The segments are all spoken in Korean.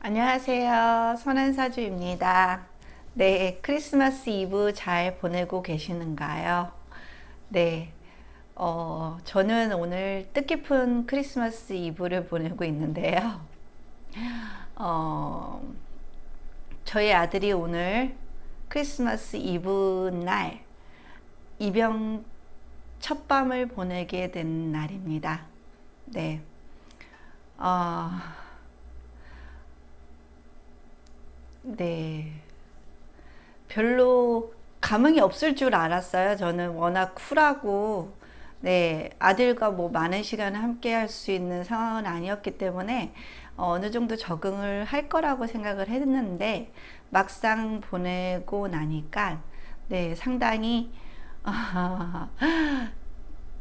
안녕하세요. 선한사주입니다. 네, 크리스마스 이브 잘 보내고 계시는가요? 네, 저는 오늘 뜻깊은 크리스마스 이브를 보내고 있는데요. 어, 저희 아들이 오늘 크리스마스 이브 날 입영 첫 밤을 보내게 된 날입니다. 네, 어, 네. 별로 감흥이 없을 줄 알았어요. 저는 워낙 쿨하고, 네, 아들과 뭐 많은 시간을 함께 할 수 있는 상황은 아니었기 때문에 어느 정도 적응을 할 거라고 생각을 했는데, 막상 보내고 나니까, 네, 상당히,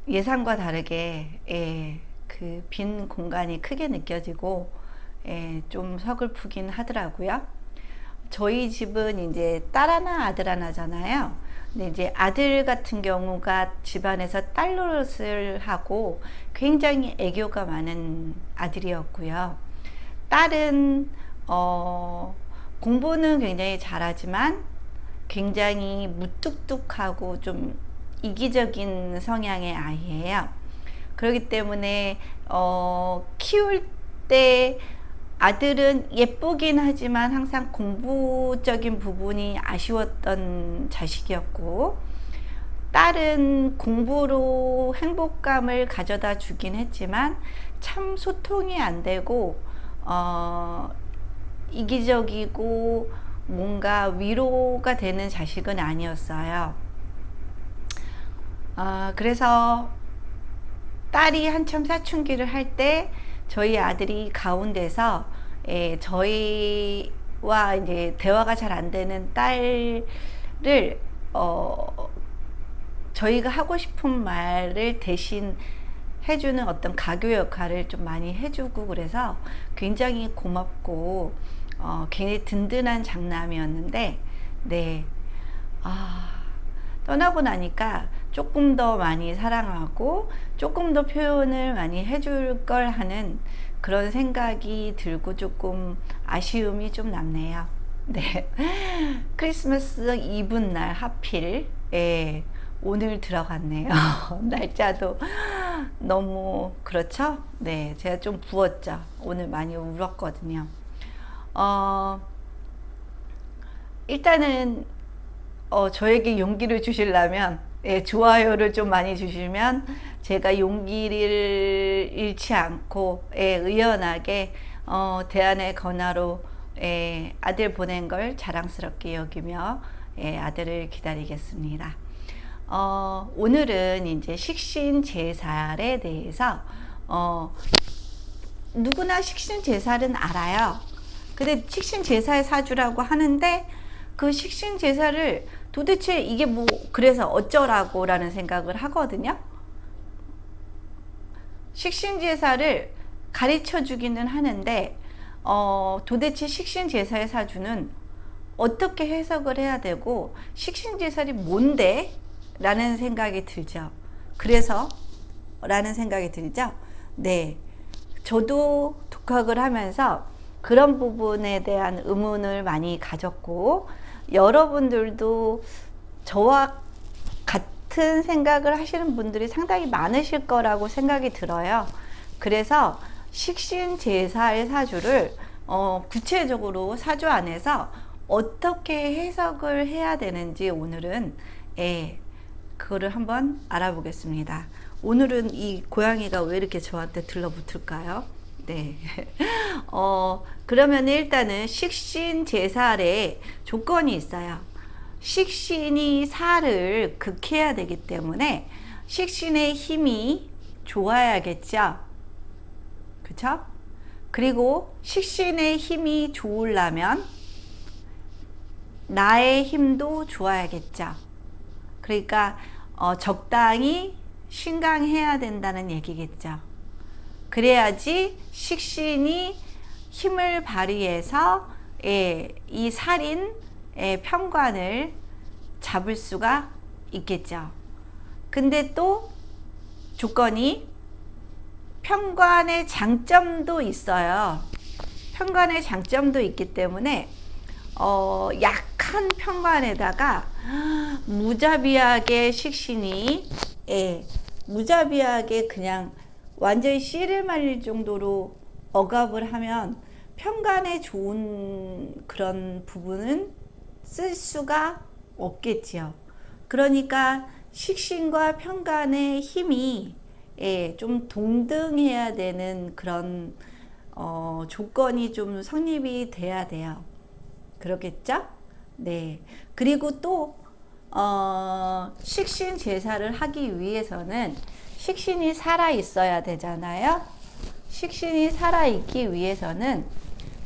예상과 다르게, 예, 그 빈 공간이 크게 느껴지고, 예, 좀 서글프긴 하더라고요. 저희 집은 이제 딸 하나 아들 하나잖아요. 근데 이제 아들 같은 경우가 집안에서 딸 노릇을 하고 굉장히 애교가 많은 아들이었고요. 딸은 공부는 굉장히 잘하지만 굉장히 무뚝뚝하고 좀 이기적인 성향의 아이예요. 그렇기 때문에 키울 때 아들은 예쁘긴 하지만 항상 공부적인 부분이 아쉬웠던 자식이었고, 딸은 공부로 행복감을 가져다 주긴 했지만 참 소통이 안 되고 이기적이고 뭔가 위로가 되는 자식은 아니었어요. 그래서 딸이 한참 사춘기를 할 때 저희 아들이 가운데서 저희와 이제 대화가 잘 안 되는 딸을 저희가 하고 싶은 말을 대신 해주는 어떤 가교 역할을 좀 많이 해주고 그래서 굉장히 고맙고 굉장히 든든한 장남이었는데 네. 떠나고 나니까 조금 더 많이 사랑하고 조금 더 표현을 많이 해줄 걸 하는 그런 생각이 들고 조금 아쉬움이 좀 남네요. 네. 크리스마스 이브 날 하필 오늘 들어갔네요. 날짜도 너무 그렇죠? 네, 제가 좀 부었죠. 오늘 많이 울었거든요. 어, 일단은 저에게 용기를 주시려면 좋아요를 좀 많이 주시면 제가 용기를 잃지 않고 의연하게 대안의 권하로 아들 보낸 걸 자랑스럽게 여기며 아들을 기다리겠습니다. 오늘은 이제 식신제살에 대해서 누구나 식신제살은 알아요. 근데 식신제사의 사주라고 하는데 그 식신제사를 도대체 이게 뭐 그래서 어쩌라고 라는 생각을 하거든요. 식신제사를 가르쳐 주기는 하는데 도대체 식신제사의 사주는 어떻게 해석을 해야 되고 식신제살이 뭔데? 라는 생각이 들죠. 그래서 라는 생각이 들죠. 네, 저도 독학을 하면서 그런 부분에 대한 의문을 많이 가졌고 여러분들도 저와 같은 생각을 하시는 분들이 상당히 많으실 거라고 생각이 들어요. 그래서 식신제사의 사주를 구체적으로 사주 안에서 어떻게 해석을 해야 되는지 오늘은 그거를 한번 알아보겠습니다. 오늘은 이 고양이가 왜 이렇게 저한테 들러붙을까요? 네. 그러면 일단은 식신제살에 조건이 있어요. 식신이 살을 극해야 되기 때문에 식신의 힘이 좋아야겠죠. 그쵸? 그리고 식신의 힘이 좋으려면 나의 힘도 좋아야겠죠. 그러니까 적당히 신강해야 된다는 얘기겠죠. 그래야지 식신이 힘을 발휘해서 이 살인 편관을 잡을 수가 있겠죠. 근데 또 조건이 편관의 장점도 있어요. 편관의 장점도 있기 때문에 약한 편관에다가 무자비하게 식신이 무자비하게 그냥 완전히 씨를 말릴 정도로 억압을 하면 편관에 좋은 그런 부분은 쓸 수가 없겠지요. 그러니까 식신과 편관의 힘이 좀 동등해야 되는 그런 조건이 좀 성립이 돼야 돼요. 그렇겠죠? 네. 그리고 또 식신 제사를 하기 위해서는 식신이 살아 있어야 되잖아요. 식신이 살아 있기 위해서는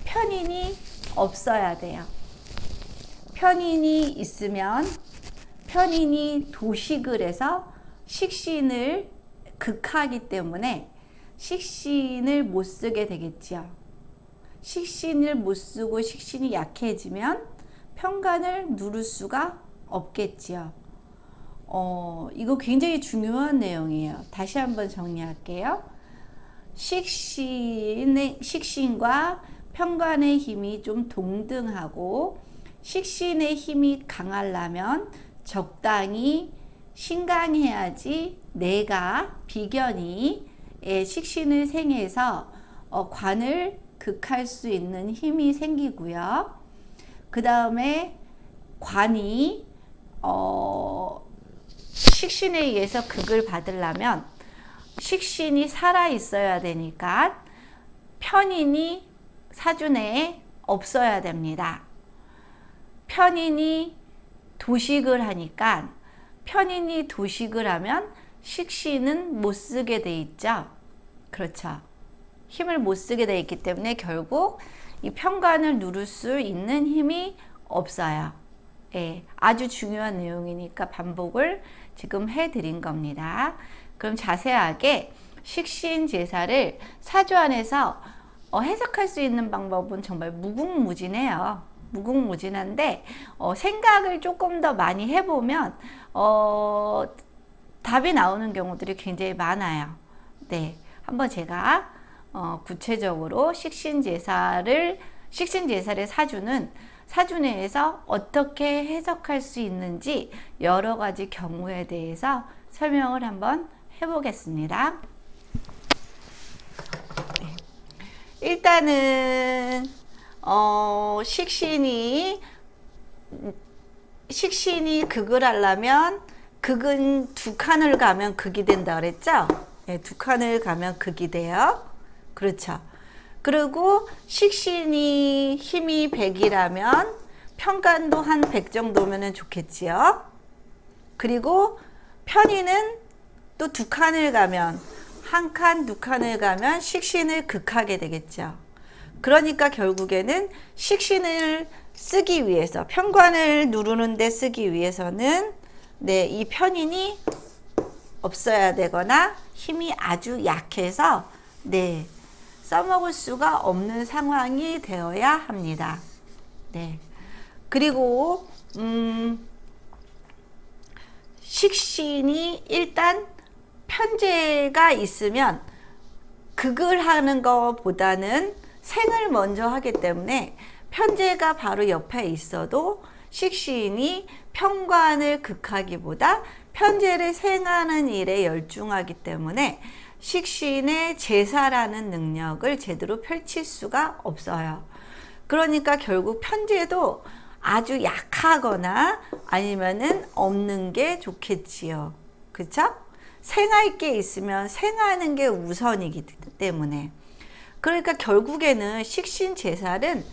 편인이 없어야 돼요. 편인이 있으면 편인이 도식을 해서 식신을 극하기 때문에 식신을 못 쓰게 되겠지요. 식신을 못 쓰고 식신이 약해지면 편관을 누를 수가 없겠지요. 이거 굉장히 중요한 내용이에요. 다시 한번 정리할게요. 식신과 편관의 힘이 좀 동등하고 식신의 힘이 강하려면 적당히 신강해야지 내가 비견이 식신을 생해서 관을 극할 수 있는 힘이 생기고요. 그 다음에 관이 식신에 의해서 극을 받으려면 식신이 살아 있어야 되니까 편인이 사주내에 없어야 됩니다. 편인이 도식을 하니까 편인이 도식을 하면 식신은 못 쓰게 돼 있죠. 그렇죠. 힘을 못 쓰게 돼 있기 때문에 결국 이 편관을 누를 수 있는 힘이 없어요. 아주 중요한 내용이니까 반복을 지금 해드린 겁니다. 그럼 자세하게 식신 제사를 사주 안에서 해석할 수 있는 방법은 정말 무궁무진해요. 무궁무진한데 생각을 조금 더 많이 해보면 답이 나오는 경우들이 굉장히 많아요. 네, 한번 제가 구체적으로 식신 제사를 사주는 사주 내에서 어떻게 해석할 수 있는지 여러 가지 경우에 대해서 설명을 한번 해보겠습니다. 네. 일단은 식신이 극을 하려면 극은 두 칸을 가면 극이 된다 그랬죠? 네, 두 칸을 가면 극이 돼요. 그렇죠. 그리고 식신이 힘이 100이라면 편관도 한 100 정도면 좋겠지요. 그리고 편인은 또 두 칸을 가면 한 칸, 두 칸을 가면 식신을 극하게 되겠죠. 그러니까 결국에는 식신을 쓰기 위해서 편관을 누르는 데 쓰기 위해서는 이 편인이 없어야 되거나 힘이 아주 약해서 써먹을 수가 없는 상황이 되어야 합니다. 그리고 식신이 일단 편제가 있으면 극을 하는 것보다는 생을 먼저 하기 때문에 편제가 바로 옆에 있어도 식신이 편관을 극하기보다 편제를 생하는 일에 열중하기 때문에 식신의 제사라는 능력을 제대로 펼칠 수가 없어요. 그러니까 결국 편제도 아주 약하거나 아니면은 없는 게 좋겠지요. 그쵸? 생할 게 있으면 생하는 게 우선이기 때문에. 그러니까 결국에는 식신 제사는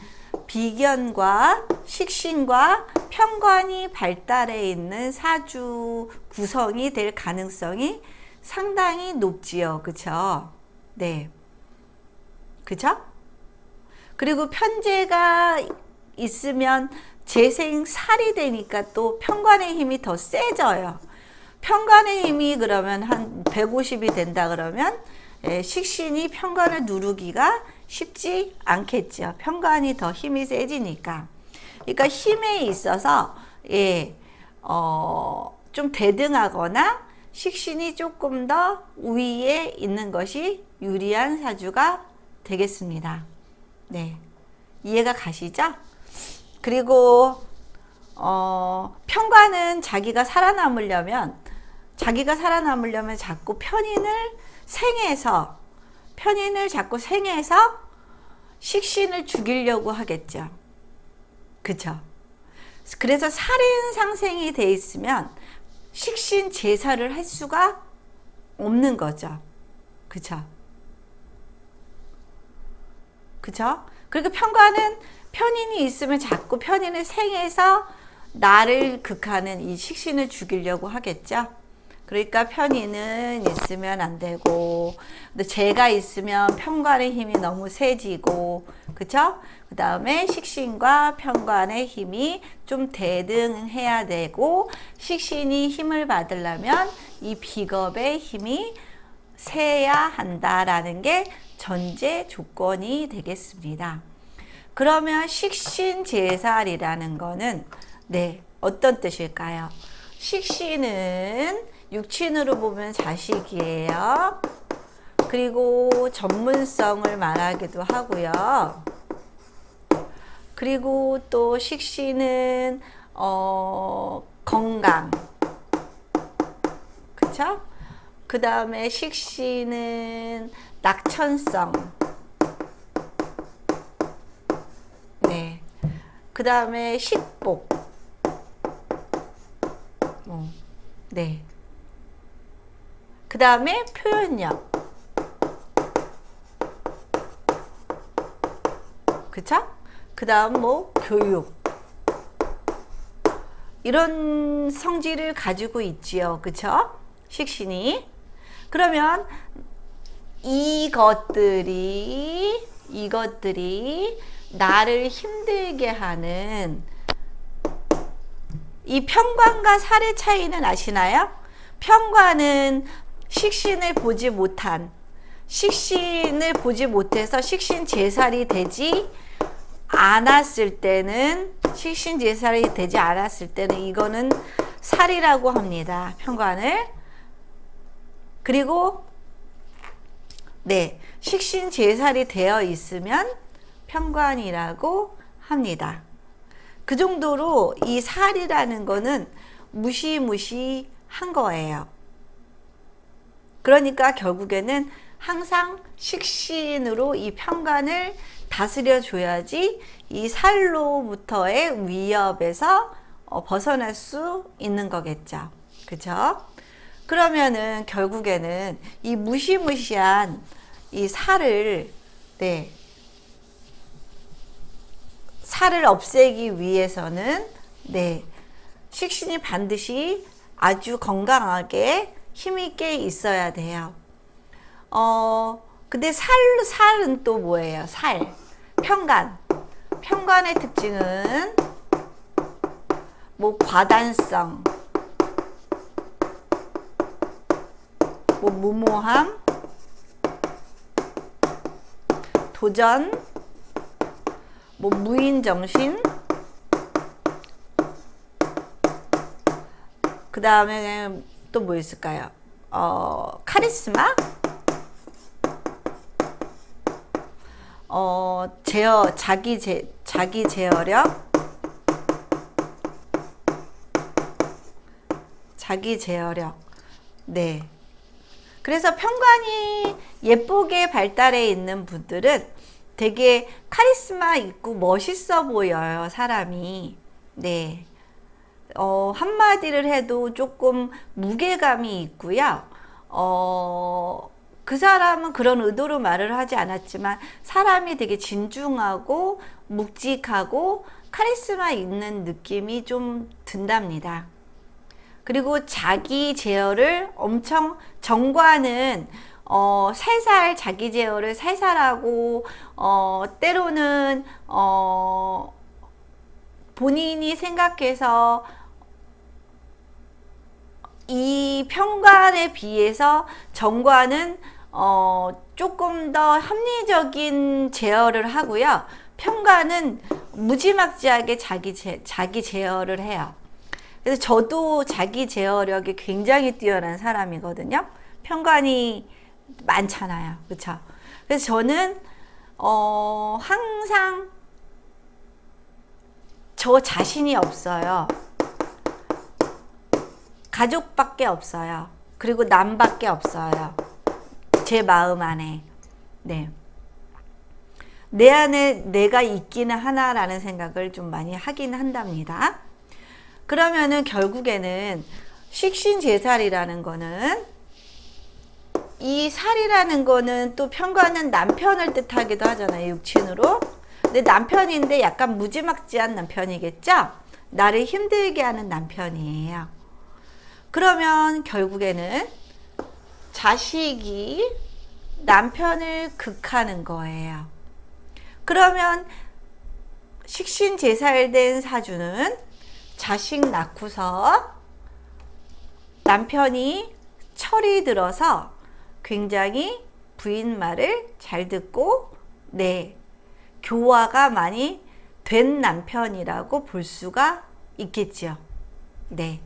비견과 식신과 편관이 발달해 있는 사주 구성이 될 가능성이 상당히 높지요. 그쵸? 네. 그쵸? 그리고 편제가 있으면 재생살이 되니까 또 편관의 힘이 더 세져요. 편관의 힘이 그러면 한 150이 된다 그러면 식신이 편관을 누르기가 쉽지 않겠죠. 편관이 더 힘이 세지니까. 그러니까 힘에 있어서 좀 대등하거나 식신이 조금 더 위에 있는 것이 유리한 사주가 되겠습니다. 네. 이해가 가시죠? 그리고 편관은 자기가 살아남으려면 자꾸 편인을 자꾸 생해서 식신을 죽이려고 하겠죠. 그쵸? 그래서 살인 상생이 돼 있으면 식신 제사를 할 수가 없는 거죠. 그쵸? 그리고 편관은 편인이 있으면 자꾸 편인을 생해서 나를 극하는 이 식신을 죽이려고 하겠죠. 그러니까 편인은 있으면 안 되고, 근데 재가 있으면 편관의 힘이 너무 세지고, 그쵸? 그 다음에 식신과 편관의 힘이 좀 대등해야 되고, 식신이 힘을 받으려면 이 비겁의 힘이 세야 한다라는 게 전제 조건이 되겠습니다. 그러면 식신제살이라는 거는 네, 어떤 뜻일까요? 식신은 육친으로 보면 자식이에요. 그리고 전문성을 말하기도 하고요. 그리고 또 식신은 건강, 그쵸? 그 다음에 식신은 낙천성, 네. 그 다음에 식복, 네. 그 다음에 표현력, 그쵸? 그 다음 교육, 이런 성질을 가지고 있지요. 그쵸? 식신이. 그러면 이것들이 나를 힘들게 하는 이 편관과 살의 차이는 아시나요? 편관은 식신을 보지 못해서 식신 제살이 되지 않았을 때는 이거는 살이라고 합니다. 편관을. 그리고 네, 식신 제살이 되어 있으면 편관이라고 합니다. 그 정도로 이 살이라는 거는 무시무시한 거예요. 그러니까 결국에는 항상 식신으로 이 편관을 다스려 줘야지 이 살로부터의 위협에서 벗어날 수 있는 거겠죠. 그쵸? 그러면은 결국에는 이 무시무시한 이 살을 없애기 위해서는 식신이 반드시 아주 건강하게 힘있게 있어야 돼요. 근데 살은 또 뭐예요? 편관의 특징은 과단성, 무모함, 도전, 무인정신, 그 다음에 또 뭐 있을까요? 카리스마, 자기 제어력, 네. 그래서 편관이 예쁘게 발달해 있는 분들은 되게 카리스마 있고 멋있어 보여요, 사람이. 네. 한마디를 해도 조금 무게감이 있고요. 그 사람은 그런 의도로 말을 하지 않았지만 사람이 되게 진중하고 묵직하고 카리스마 있는 느낌이 좀 든답니다. 그리고 자기 제어를 엄청 정과는 살살 자기 제어를 살살하고 때로는 본인이 생각해서 이 편관에 비해서 정관은 조금 더 합리적인 제어를 하고요. 편관은 무지막지하게 자기 제어를 해요. 그래서 저도 자기 제어력이 굉장히 뛰어난 사람이거든요. 편관이 많잖아요. 그렇죠? 그래서 저는 항상 저 자신이 없어요. 가족밖에 없어요. 그리고 남밖에 없어요. 제 마음 안에. 네. 내 안에 내가 있기는 하나라는 생각을 좀 많이 하긴 한답니다. 그러면은 결국에는 식신제살이라는 거는, 이 살이라는 거는 또 편과는 남편을 뜻하기도 하잖아요. 육친으로. 근데 남편인데 약간 무지막지한 남편이겠죠? 나를 힘들게 하는 남편이에요. 그러면 결국에는 자식이 남편을 극하는 거예요. 그러면 식신제살된 사주는 자식 낳고서 남편이 철이 들어서 굉장히 부인 말을 잘 듣고, 네, 교화가 많이 된 남편이라고 볼 수가 있겠죠. 네.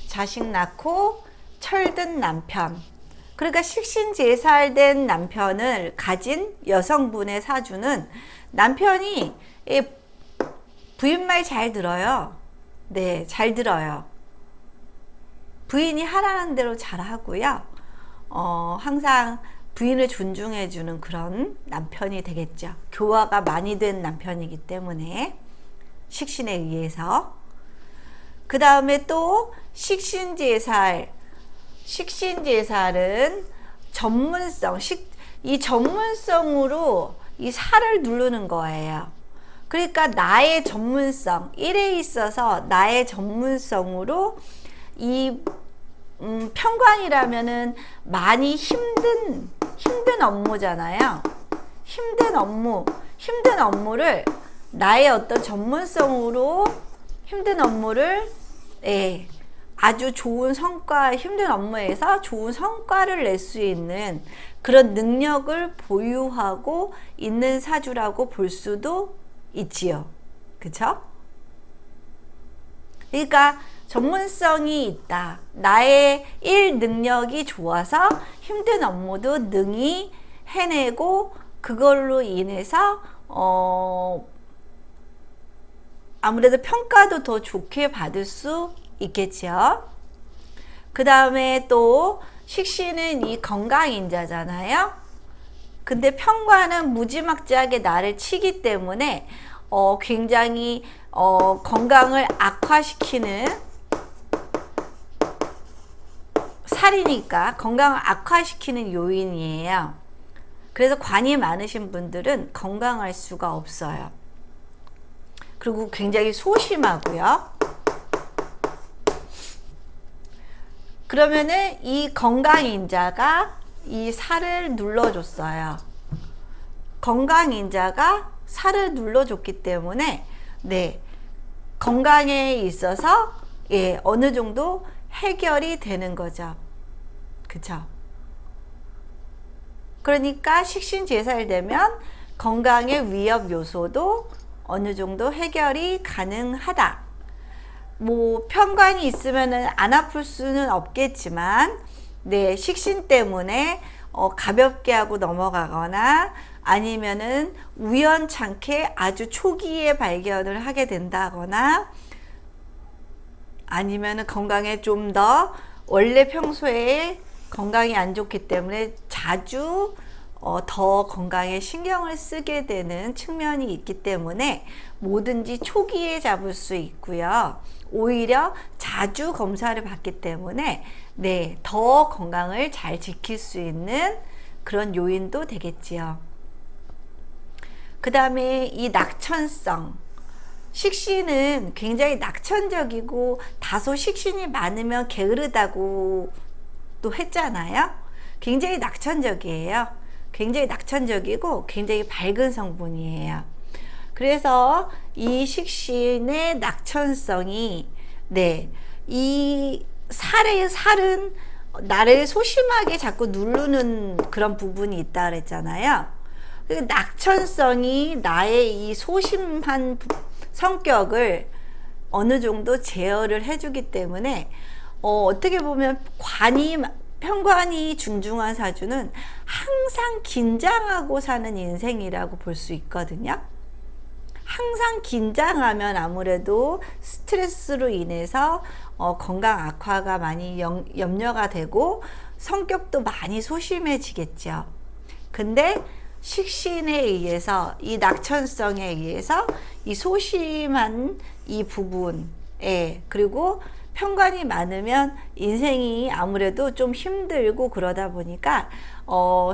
자식 낳고 철든 남편. 그러니까 식신제살된 남편을 가진 여성분의 사주는 남편이 부인 말 잘 들어요. 네, 잘 들어요. 부인이 하라는 대로 잘 하고요. 항상 부인을 존중해주는 그런 남편이 되겠죠. 교화가 많이 된 남편이기 때문에, 식신에 의해서. 그 다음에 또 식신제살은 전문성, 이 전문성으로 이 살을 누르는 거예요. 그러니까 나의 전문성, 일에 있어서 나의 전문성으로 이 편관이라면은 많이 힘든 업무잖아요. 힘든 업무를 나의 어떤 전문성으로 힘든 업무를, 예, 아주 좋은 성과, 힘든 업무에서 좋은 성과를 낼 수 있는 그런 능력을 보유하고 있는 사주라고 볼 수도 있지요. 그쵸? 그러니까 전문성이 있다. 나의 일 능력이 좋아서 힘든 업무도 능히 해내고, 그걸로 인해서 아무래도 평가도 더 좋게 받을 수 있겠죠. 그 다음에 또 식신은 이 건강인자잖아요. 근데 편관은 무지막지하게 나를 치기 때문에 굉장히 건강을 악화시키는 살이니까 건강을 악화시키는 요인이에요. 그래서 관이 많으신 분들은 건강할 수가 없어요. 그리고 굉장히 소심하고요. 그러면은 이 건강인자가 이 살을 눌러줬어요. 건강인자가 살을 눌러줬기 때문에, 네, 건강에 있어서, 예, 어느 정도 해결이 되는 거죠. 그쵸? 그러니까 식신제살되면 건강의 위협 요소도 어느 정도 해결이 가능하다. 뭐 편관이 있으면은 안 아플 수는 없겠지만, 네, 식신 때문에 가볍게 하고 넘어가거나 아니면은 우연찮게 아주 초기에 발견을 하게 된다거나, 아니면은 건강에 좀 더, 원래 평소에 건강이 안 좋기 때문에 자주 더 건강에 신경을 쓰게 되는 측면이 있기 때문에 뭐든지 초기에 잡을 수 있고요. 오히려 자주 검사를 받기 때문에, 네, 더 건강을 잘 지킬 수 있는 그런 요인도 되겠지요. 그 다음에 이 낙천성. 식신은 굉장히 낙천적이고 다소 식신이 많으면 게으르다고 또 했잖아요. 굉장히 낙천적이에요. 굉장히 낙천적이고 굉장히 밝은 성분이에요. 그래서 이 식신의 낙천성이, 네, 이 살은 나를 소심하게 자꾸 누르는 그런 부분이 있다 그랬잖아요. 낙천성이 나의 이 소심한 성격을 어느 정도 제어를 해주기 때문에 어떻게 보면 관이 편관이 중중한 사주는 항상 긴장하고 사는 인생이라고 볼 수 있거든요. 항상 긴장하면 아무래도 스트레스로 인해서 건강 악화가 많이 염려가 되고 성격도 많이 소심해지겠죠. 근데 식신에 의해서, 이 낙천성에 의해서 이 소심한 이 부분에, 그리고 편관이 많으면 인생이 아무래도 좀 힘들고 그러다 보니까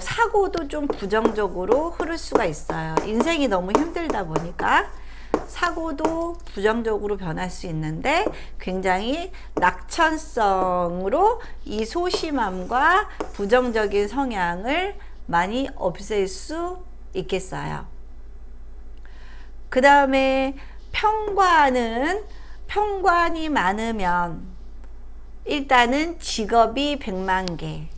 사고도 좀 부정적으로 흐를 수가 있어요. 인생이 너무 힘들다 보니까 사고도 부정적으로 변할 수 있는데, 굉장히 낙천성으로 이 소심함과 부정적인 성향을 많이 없앨 수 있겠어요. 그 다음에 편관이 많으면 일단은 직업이 100만 개,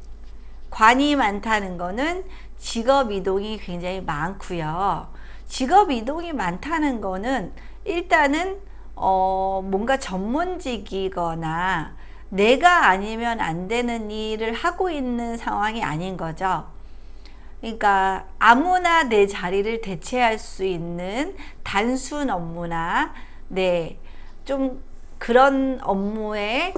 관이 많다는 거는 직업 이동이 굉장히 많고요. 직업 이동이 많다는 거는 일단은 뭔가 전문직이거나 내가 아니면 안 되는 일을 하고 있는 상황이 아닌 거죠. 그러니까 아무나 내 자리를 대체할 수 있는 단순 업무나 좀 그런 업무에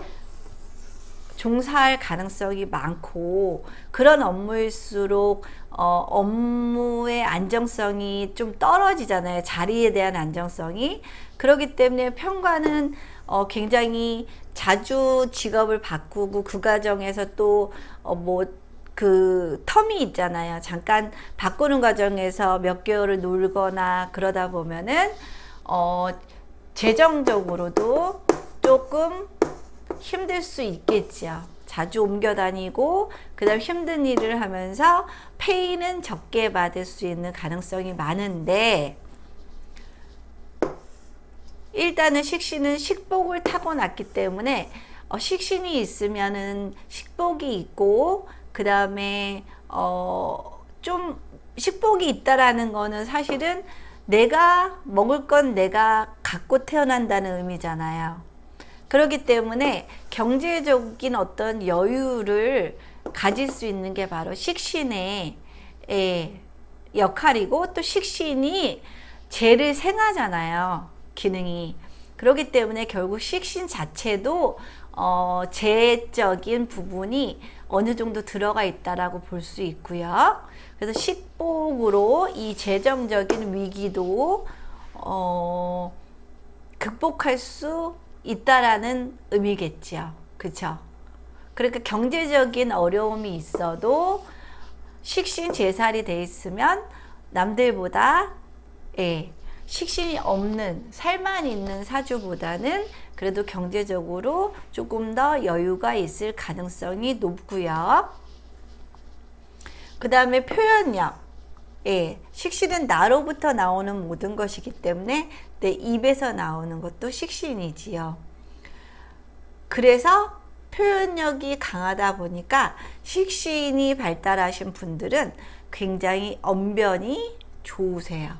종사할 가능성이 많고, 그런 업무일수록 업무의 안정성이 좀 떨어지잖아요. 자리에 대한 안정성이. 그렇기 때문에 편관은 굉장히 자주 직업을 바꾸고, 그 과정에서 또 그 텀이 있잖아요. 잠깐 바꾸는 과정에서 몇 개월을 놀거나 그러다 보면은 재정적으로도 조금 힘들 수 있겠죠. 자주 옮겨 다니고 그 다음 힘든 일을 하면서 페이는 적게 받을 수 있는 가능성이 많은데, 일단은 식신은 식복을 타고났기 때문에 식신이 있으면은 식복이 있고, 그 다음에 좀 식복이 있다라는 거는 사실은 내가 먹을 건 내가 갖고 태어난다는 의미잖아요. 그렇기 때문에 경제적인 어떤 여유를 가질 수 있는 게 바로 식신의 역할이고, 또 식신이 재를 생하잖아요, 기능이. 그렇기 때문에 결국 식신 자체도 재적인 부분이 어느 정도 들어가 있다라고 볼 수 있고요. 그래서 식복으로 이 재정적인 위기도 극복할 수 있다라는 의미겠죠. 그쵸? 그러니까 경제적인 어려움이 있어도 식신 제살이 돼 있으면 남들보다 식신이 없는, 살만 있는 사주보다는 그래도 경제적으로 조금 더 여유가 있을 가능성이 높고요. 그 다음에 표현력. 식신은 나로부터 나오는 모든 것이기 때문에 내 입에서 나오는 것도 식신이지요. 그래서 표현력이 강하다 보니까 식신이 발달하신 분들은 굉장히 언변이 좋으세요.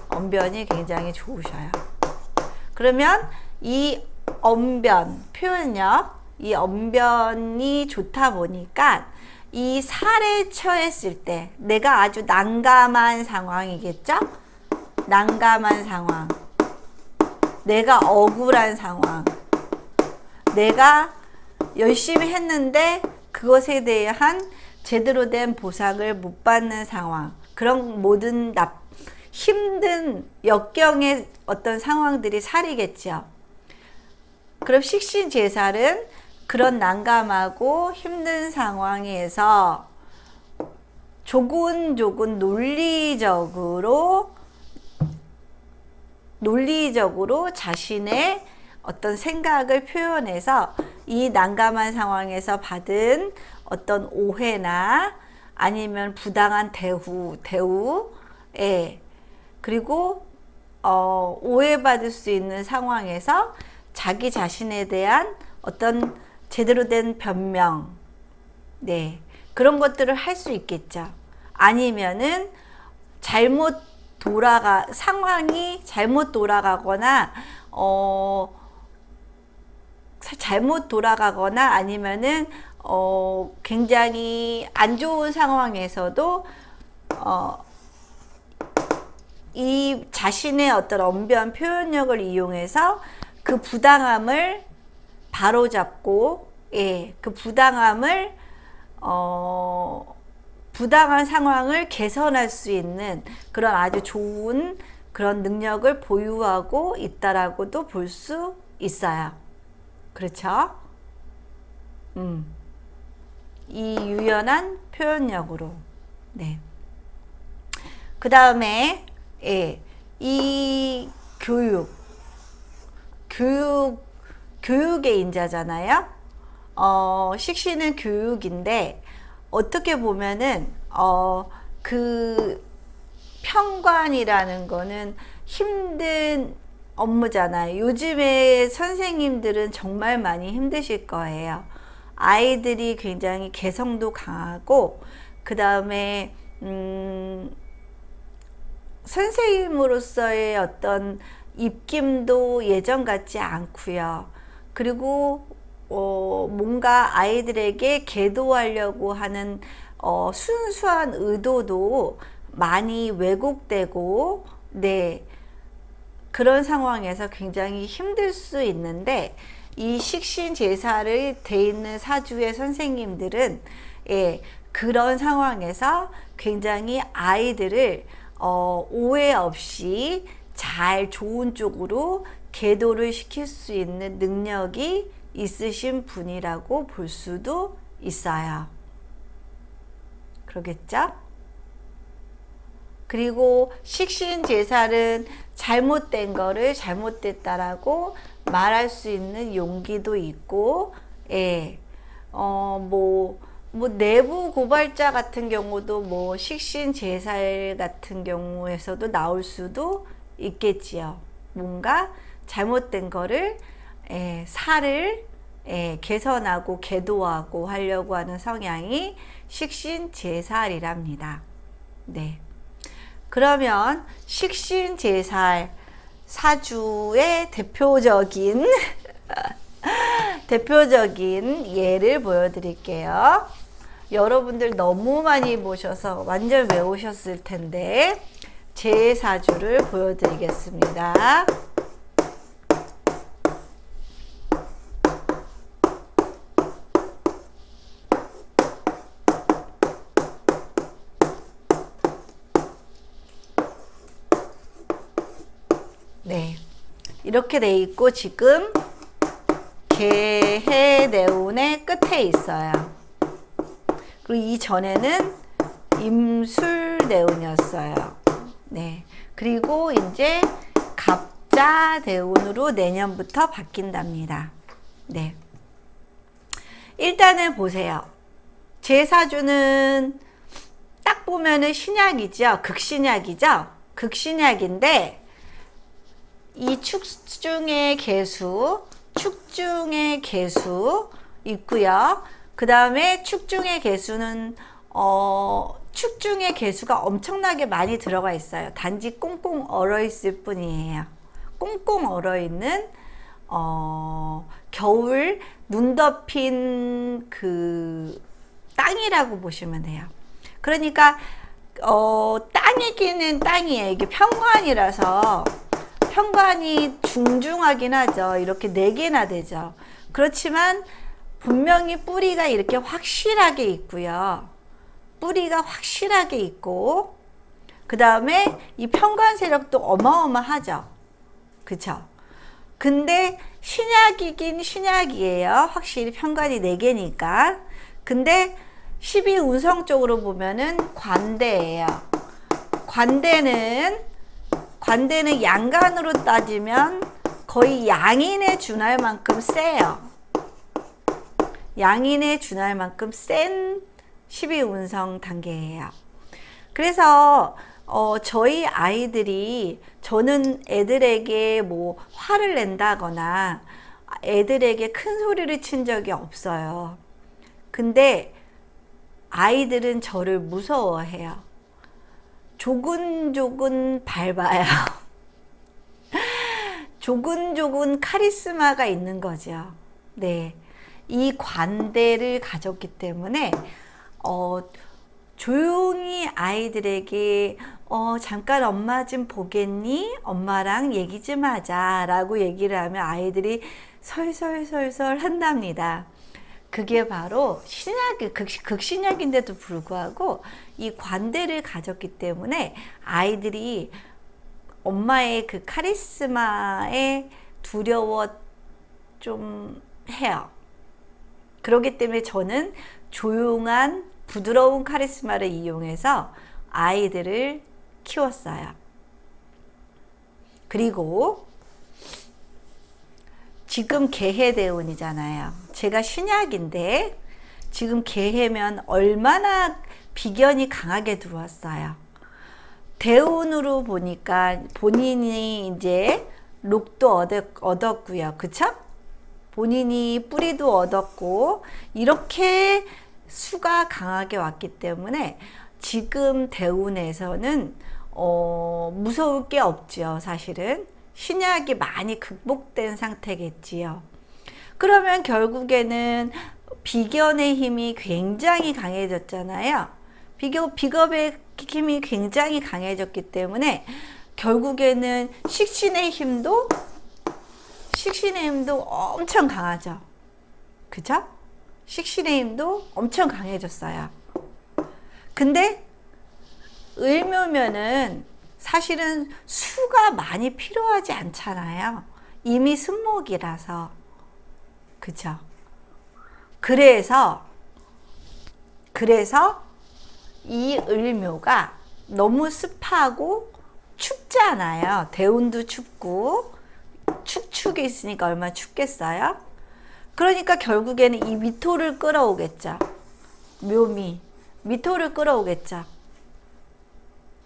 언변이 굉장히 좋으셔요. 그러면 이 언변, 표현력, 이 언변이 좋다 보니까 이 살에 처했을 때 내가 아주 난감한 상황이겠죠? 난감한 상황, 내가 억울한 상황, 내가 열심히 했는데 그것에 대한 제대로 된 보상을 못 받는 상황, 그런 모든 힘든 역경의 어떤 상황들이 살이겠죠. 그럼 식신제살은 그런 난감하고 힘든 상황에서 조곤조곤 논리적으로 자신의 어떤 생각을 표현해서 이 난감한 상황에서 받은 어떤 오해나 아니면 부당한 대우에, 그리고 오해받을 수 있는 상황에서 자기 자신에 대한 어떤 제대로 된 변명, 그런 것들을 할 수 있겠죠. 아니면은 상황이 잘못 돌아가거나 아니면은 굉장히 안 좋은 상황에서도 이 자신의 어떤 언변 표현력을 이용해서 그 부당함을 바로잡고, 예, 그 부당함을 부당한 상황을 개선할 수 있는 그런 아주 좋은 그런 능력을 보유하고 있다라고도 볼 수 있어요. 그렇죠? 이 유연한 표현력으로. 네. 그 다음에, 예, 이 교육의 인자잖아요. 식신은 교육인데, 어떻게 보면은, 그 평관이라는 거는 힘든 업무잖아요. 요즘에 선생님들은 정말 많이 힘드실 거예요. 아이들이 굉장히 개성도 강하고, 그 다음에, 선생님으로서의 어떤 입김도 예전 같지 않고요. 그리고 뭔가 아이들에게 계도하려고 하는 순수한 의도도 많이 왜곡되고, 네, 그런 상황에서 굉장히 힘들 수 있는데, 이 식신 제사를 돼 있는 사주의 선생님들은, 예, 그런 상황에서 굉장히 아이들을 오해 없이 잘 좋은 쪽으로 계도를 시킬 수 있는 능력이 있으신 분이라고 볼 수도 있어요. 그러겠죠? 그리고 식신 제살은 잘못된 거를 잘못됐다라고 말할 수 있는 용기도 있고, 예, 뭐 내부 고발자 같은 경우도 뭐 식신 제살 같은 경우에서도 나올 수도 있겠지요. 뭔가 잘못된 거를, 살을, 개선하고 계도하고 하려고 하는 성향이 식신 제살이랍니다. 네. 그러면 식신 제살 사주의 대표적인 예를 보여드릴게요. 여러분들 너무 많이 보셔서 완전 외우셨을 텐데 제 사주를 보여드리겠습니다. 네, 이렇게 돼 있고 지금 개해내운의 끝에 있어요. 그리고 이전에는 임술내운이었어요. 네, 그리고 이제 갑자대운으로 내년부터 바뀐답니다. 네, 일단은 보세요. 제 사주는 딱 보면은 신약이죠. 극신약이죠. 극신약인데 이 축중의 개수 있고요. 그 다음에 축중의 개수는 축중의 개수가 엄청나게 많이 들어가 있어요. 단지 꽁꽁 얼어 있을 뿐이에요. 꽁꽁 얼어 있는 겨울 눈 덮인 그 땅이라고 보시면 돼요. 그러니까 땅이기는 땅이에요. 이게 평관이라서 평관이 중중하긴 하죠. 이렇게 4개나 되죠. 그렇지만 분명히 뿌리가 이렇게 확실하게 있고요. 뿌리가 확실하게 있고, 그 다음에 이 평관 세력도 어마어마하죠. 그쵸? 근데 신약이긴 신약이에요. 확실히 평관이 4개니까. 근데 12운성 쪽으로 보면은 관대예요. 관대는 양간으로 따지면 거의 양인에 준할 만큼 세요. 양인에 준할 만큼 센 12운성 단계예요. 그래서 저희 아이들이, 저는 애들에게 뭐 화를 낸다거나 애들에게 큰 소리를 친 적이 없어요. 근데 아이들은 저를 무서워해요. 조근조근 밟아요. 조근조근 카리스마가 있는 거죠. 네. 이 관대를 가졌기 때문에 조용히 아이들에게 잠깐 엄마 좀 보겠니? 엄마랑 얘기 좀 하자 라고 얘기를 하면 아이들이 설설설설 한답니다. 그게 바로 극신약인데도 불구하고 이 관대를 가졌기 때문에 아이들이 엄마의 그 카리스마에 두려워 좀 해요. 그렇기 때문에 저는 조용한 부드러운 카리스마를 이용해서 아이들을 키웠어요. 그리고 지금 개해대운이잖아요. 제가 신약인데 지금 개해면 얼마나 비견이 강하게 들어왔어요. 대운으로 보니까 본인이 이제 록도 얻었고요. 그쵸? 본인이 뿌리도 얻었고 이렇게 수가 강하게 왔기 때문에 지금 대운에서는 무서울 게 없죠. 사실은 신약이 많이 극복된 상태겠지요. 그러면 결국에는 비견의 힘이 굉장히 강해졌잖아요. 비겁의 힘이 굉장히 강해졌기 때문에 결국에는 식신의 힘도 엄청 강하죠. 그죠? 식신의 힘도 엄청 강해졌어요. 근데 을묘면은 사실은 수가 많이 필요하지 않잖아요. 이미 순목이라서. 그죠? 그래서 이 을묘가 너무 습하고 춥잖아요. 대운도 춥고 축축이 있으니까 얼마나 춥겠어요? 그러니까 결국에는 이 미토를 끌어오겠죠. 미토를 끌어오겠죠.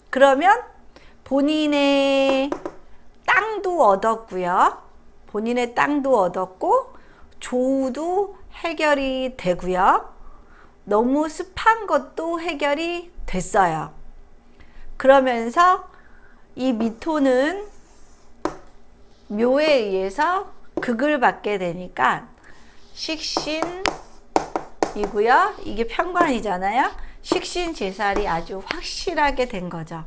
그러면 본인의 땅도 얻었고요. 본인의 땅도 얻었고 조우도 해결이 되고요. 너무 습한 것도 해결이 됐어요. 그러면서 이 미토는 묘에 의해서 극을 받게 되니까 식신이고요. 이게 편관이잖아요. 식신 제살이 아주 확실하게 된 거죠.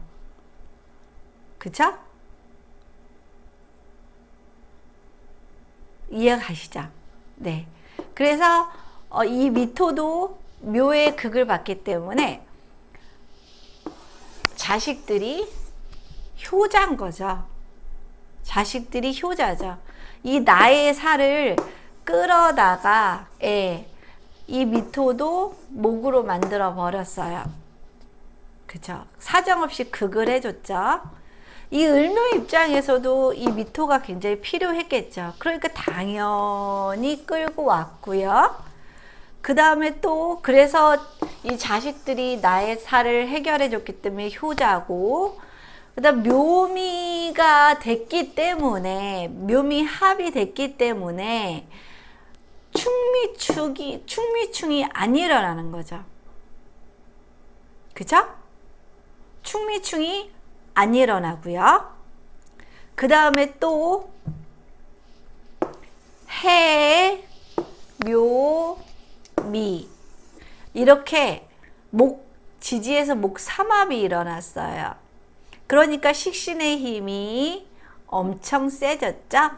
그쵸? 이해가 가시죠? 네. 그래서 이 미토도 묘의 극을 받기 때문에 자식들이 효자인 거죠. 자식들이 효자죠. 이 나의 살을 끌어다가 이 미토도 목으로 만들어 버렸어요. 그쵸? 사정없이 극을 해줬죠. 이 을묘 입장에서도 이 미토가 굉장히 필요했겠죠. 그러니까 당연히 끌고 왔고요. 그 다음에 또 그래서 이 자식들이 나의 살을 해결해 줬기 때문에 효자고, 그 다음 묘미가 됐기 때문에, 묘미 합이 됐기 때문에 충미충이 안 일어나는 거죠. 그죠? 충미충이 안 일어나고요. 그 다음에 또 해, 묘, 미 이렇게 지지에서 목 삼합이 일어났어요. 그러니까 식신의 힘이 엄청 세졌죠.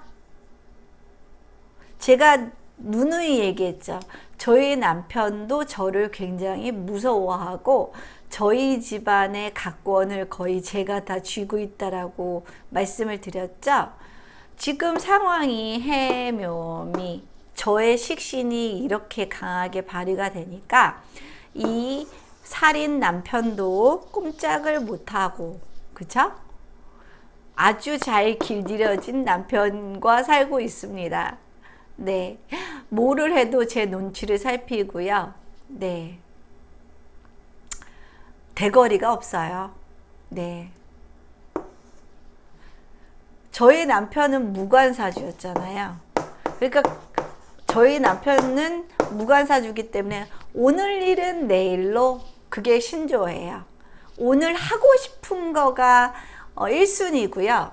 제가 누누이 얘기했죠. 저희 남편도 저를 굉장히 무서워하고 저희 집안의 가권을 거의 제가 다 쥐고 있다라고 말씀을 드렸죠. 지금 상황이 해묘미 저의 식신이 이렇게 강하게 발휘가 되니까 이 살인 남편도 꼼짝을 못하고, 그쵸? 아주 잘 길들여진 남편과 살고 있습니다. 네. 뭐를 해도 제 눈치를 살피고요. 네. 대거리가 없어요. 네. 저희 남편은 무관사주였잖아요. 그러니까 저희 남편은 무관사주기 때문에 오늘 일은 내일로, 그게 신조예요. 오늘 하고 싶은 거가 1순위고요.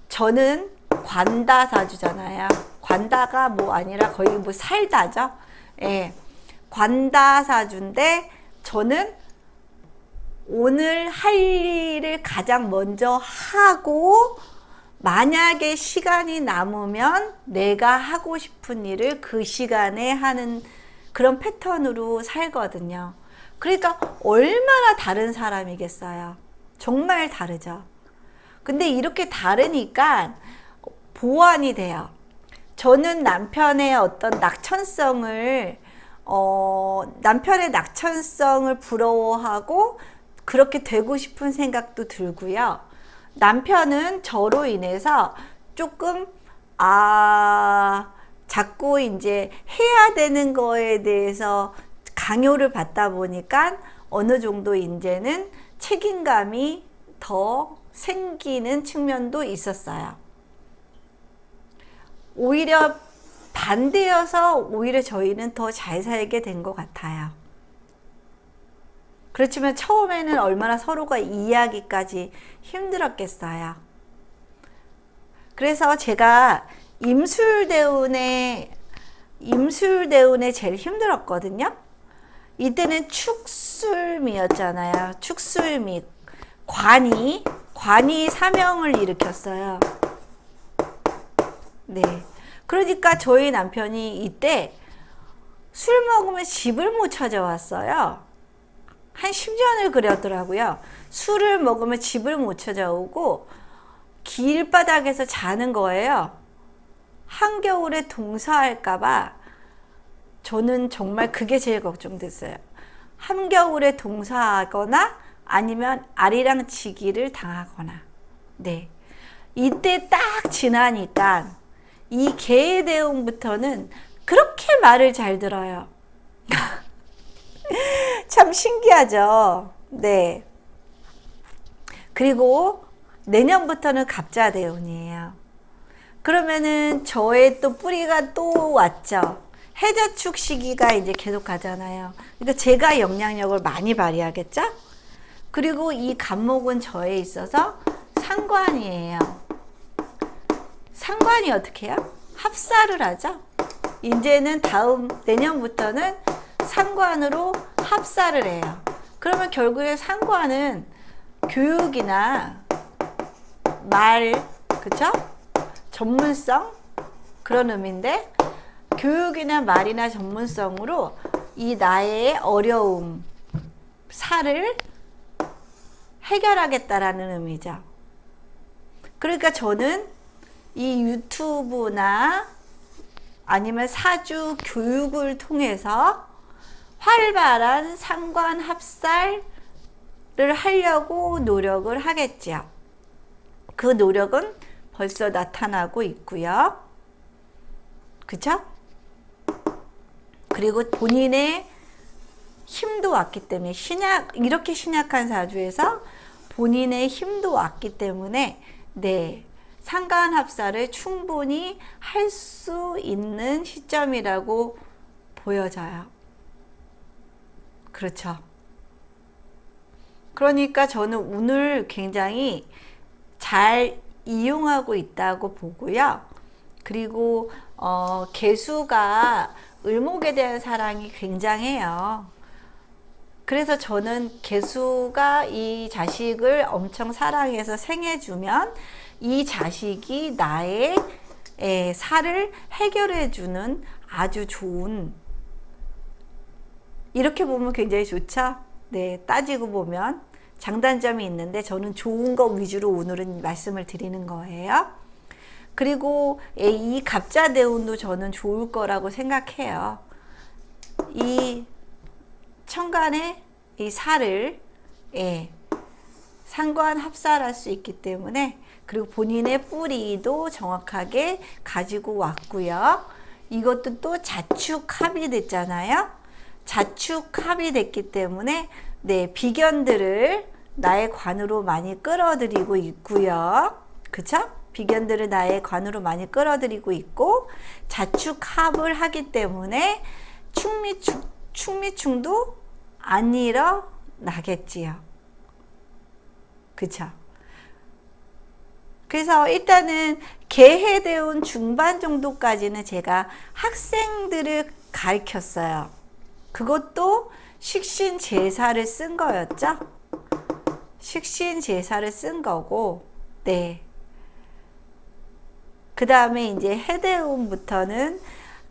저는 관다사주잖아요. 관다가 뭐 아니라 거의 뭐 살다죠. 예, 관다사주인데 저는 오늘 할 일을 가장 먼저 하고 만약에 시간이 남으면 내가 하고 싶은 일을 그 시간에 하는 그런 패턴으로 살거든요. 그러니까 얼마나 다른 사람이겠어요. 정말 다르죠. 근데 이렇게 다르니까 보완이 돼요. 저는 남편의 어떤 남편의 낙천성을 부러워하고 그렇게 되고 싶은 생각도 들고요. 남편은 저로 인해서 조금, 자꾸 이제 해야 되는 거에 대해서 강요를 받다 보니까 어느 정도 이제는 책임감이 더 생기는 측면도 있었어요. 오히려 반대여서 오히려 저희는 더 잘 살게 된 것 같아요. 그렇지만 처음에는 얼마나 서로가 이해하기까지 힘들었겠어요. 그래서 제가 임술대운에 제일 힘들었거든요. 이때는 축술미였잖아요. 축술미. 관이 사명을 일으켰어요. 네. 그러니까 저희 남편이 이때 술 먹으면 집을 못 찾아왔어요. 한 10년을 그랬더라고요. 술을 먹으면 집을 못 찾아오고 길바닥에서 자는 거예요. 한겨울에 동사할까봐 저는 정말 그게 제일 걱정됐어요. 한겨울에 동사하거나 아니면 아리랑치기를 당하거나. 네. 이때 딱 지나니까 이 개의 대운부터는 그렇게 말을 잘 들어요. 참 신기하죠. 네. 그리고 내년부터는 갑자 대운이에요. 그러면은 저의 또 뿌리가 또 왔죠. 해자축 시기가 이제 계속 가잖아요. 그러니까 제가 영향력을 많이 발휘하겠죠? 그리고 이 간목은 저에 있어서 상관이에요. 상관이 어떻게 해요? 합사를 하죠. 이제는 내년부터는 상관으로 합사를 해요. 그러면 결국에 상관은 교육이나 그쵸? 전문성? 그런 의미인데, 교육이나 말이나 전문성으로 이 나의 어려움, 살을 해결하겠다라는 의미죠. 그러니까 저는 이 유튜브나 아니면 사주 교육을 통해서 활발한 상관 합살을 하려고 노력을 하겠죠. 그 노력은 벌써 나타나고 있고요. 그쵸? 그리고 본인의 힘도 왔기 때문에 이렇게 신약한 사주에서 본인의 힘도 왔기 때문에 네, 상관합사를 충분히 할 수 있는 시점이라고 보여져요. 그렇죠. 그러니까 저는 운을 굉장히 잘 이용하고 있다고 보고요. 그리고 개수가 을목에 대한 사랑이 굉장해요. 그래서 저는 개수가 이 자식을 엄청 사랑해서 생해주면 이 자식이 나의 살을 해결해주는 아주 좋은, 이렇게 보면 굉장히 좋죠? 네, 따지고 보면 장단점이 있는데 저는 좋은 거 위주로 오늘은 말씀을 드리는 거예요. 그리고 이 갑자대운도 저는 좋을 거라고 생각해요. 이 천간에 이 살을 상관 합살할 수 있기 때문에, 그리고 본인의 뿌리도 정확하게 가지고 왔고요. 이것도 또 자축합이 됐잖아요. 자축합이 됐기 때문에 네, 비견들을 나의 관으로 많이 끌어들이고 있고요. 그쵸? 비견들을 나의 관으로 많이 끌어들이고 있고, 자축합을 하기 때문에 충미충도 안 일어나겠지요. 그쵸? 그래서 일단은 개해대운 중반 정도까지는 제가 학생들을 가르쳤어요. 그것도 식신 제사를 쓴 거였죠. 식신 제사를 쓴 거고, 네. 그 다음에 이제 해대운부터는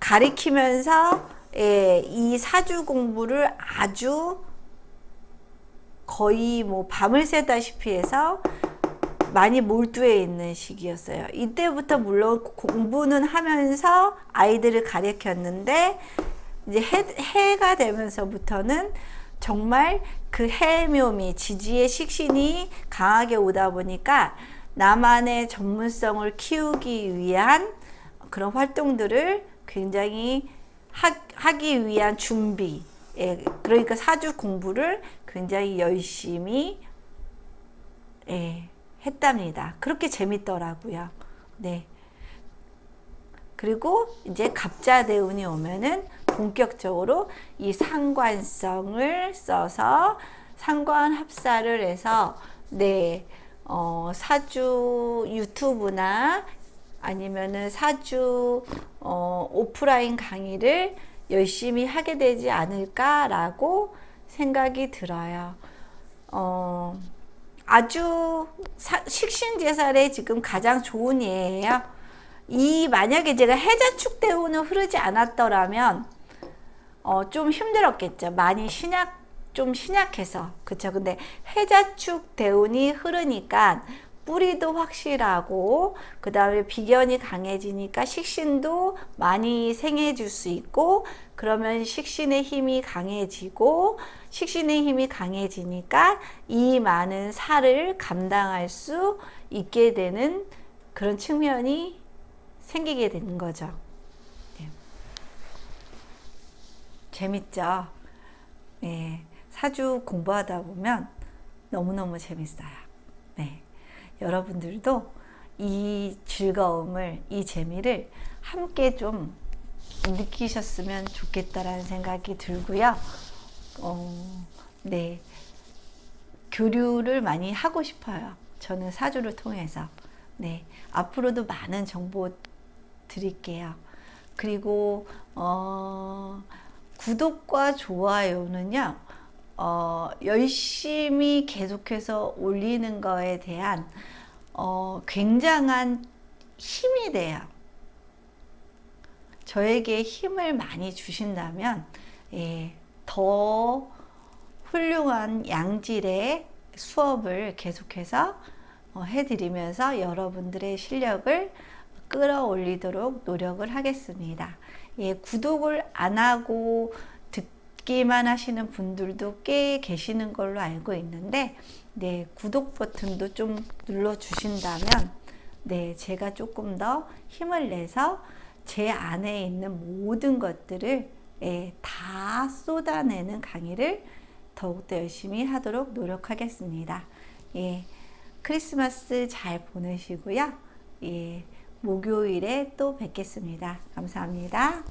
가리키면서 이 사주 공부를 아주 거의 뭐 밤을 새다시피 해서 많이 몰두해 있는 시기였어요. 이때부터 물론 공부는 하면서 아이들을 가르쳤는데 이제 해가 되면서부터는 정말 그 해묘미 지지의 식신이 강하게 오다 보니까 나만의 전문성을 키우기 위한 그런 활동들을 굉장히 하기 위한 준비, 그러니까 사주 공부를 굉장히 열심히 했답니다. 그렇게 재밌더라고요. 네. 그리고 이제 갑자대운이 오면은 본격적으로 이 상관성을 써서 상관합사를 해서 사주 유튜브나 아니면은 사주 오프라인 강의를 열심히 하게 되지 않을까라고 생각이 들어요. 아주 식신제살에 지금 가장 좋은 예예요. 만약에 제가 해자축 대운을 흐르지 않았더라면 좀 힘들었겠죠. 많이 좀 신약해서. 그쵸. 근데 해자축 대운이 흐르니까 뿌리도 확실하고, 그 다음에 비견이 강해지니까 식신도 많이 생해줄 수 있고, 그러면 식신의 힘이 강해지고, 식신의 힘이 강해지니까 이 많은 살을 감당할 수 있게 되는 그런 측면이 생기게 되는 거죠. 네. 재밌죠? 네. 사주 공부하다 보면 너무너무 재밌어요. 네. 여러분들도 이 즐거움을, 이 재미를 함께 좀 느끼셨으면 좋겠다라는 생각이 들고요. 네. 교류를 많이 하고 싶어요. 저는 사주를 통해서. 네. 앞으로도 많은 정보 드릴게요. 그리고 구독과 좋아요는요, 열심히 계속해서 올리는 거에 대한 굉장한 힘이 돼요. 저에게 힘을 많이 주신다면 더 훌륭한 양질의 수업을 계속해서 해드리면서 여러분들의 실력을 끌어올리도록 노력을 하겠습니다. 구독을 안 하고 듣기만 하시는 분들도 꽤 계시는 걸로 알고 있는데, 네, 구독 버튼도 좀 눌러 주신다면 제가 조금 더 힘을 내서 제 안에 있는 모든 것들을 다 쏟아내는 강의를 더욱더 열심히 하도록 노력하겠습니다. 크리스마스 잘 보내시고요. 목요일에 또 뵙겠습니다. 감사합니다.